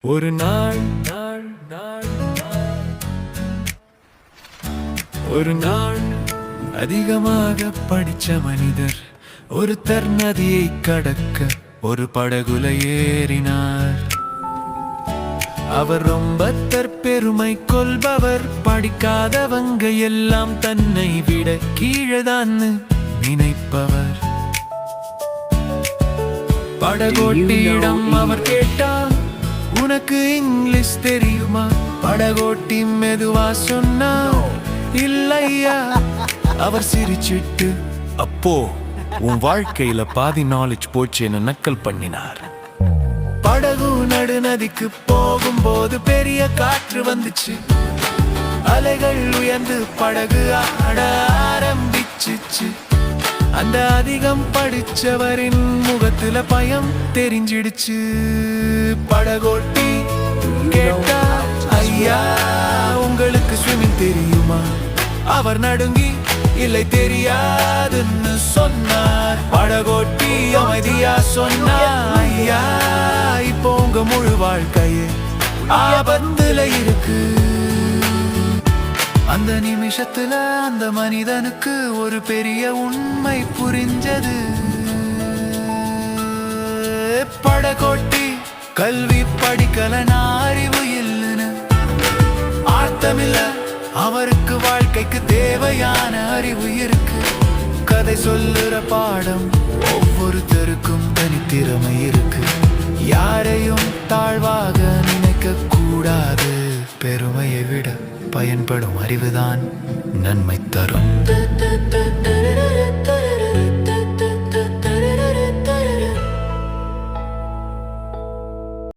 ஒரு நாள் நாள் நாள் ஒரு நாள் அதிகமாக படிச்ச மனிதர் ஒருத்தர் நதியை கடக்க ஒரு படகுல ஏறினார். அவர் ரொம்ப தற்பெருமை கொள்பவர், படிக்காதவங்க எல்லாம் தன்னை விட கீழதான் நினைப்பவர். படகோட்டியிடம் அவர் கேட்டார், உனக்கு இங்கிலீஷ் தெரியுமா? படகோட்டி மெதுவா சொன்னார், இல்லையா. அவர் சிரிச்சிட்டு, அப்போ உன் வாழ்க்கையில பாதி நாலேஜ் போச்சு என நக்கல் பண்ணினார். படகு நடுநதிக்கு போகும்போது பெரிய காற்று வந்துச்சு. அலைகள் உயர்ந்து படகு ஆட ஆரம்பிச்சிச்சு. அந்த அதிகம் படிச்சவரின் முகத்துல பயம் தெரிஞ்சிடுச்சு. படகோட்டி கேட்டா, ஐயா உங்களுக்கு ஸ்விமிங் தெரியுமா? அவர் நடுங்கி, இல்லை தெரியாதுன்னு சொன்னார். படகோட்டி அமைதியா சொன்னார், ஐயா இப்போ உங்க முழு வாழ்க்கையே ஆபத்துல இருக்கு. அந்த நிமிஷத்துல அந்த மனிதனுக்கு ஒரு பெரிய உண்மை புரிஞ்சது. படகோட்டி கல்வி படிக்கலனா அறிவு இல்லைன்னு அர்த்தமில்ல. அவருக்கு வாழ்க்கைக்கு தேவையான அறிவு இருக்கு. கதை சொல்லுற பாடம் ஒவ்வொருத்தருக்கும் தனித்திறமை இருக்கு. யாரையும் தாழ்வாக நினைக்க கூடாது. பெருமையை விட பயன்படும் அறிவுதான் நன்மை தரும்.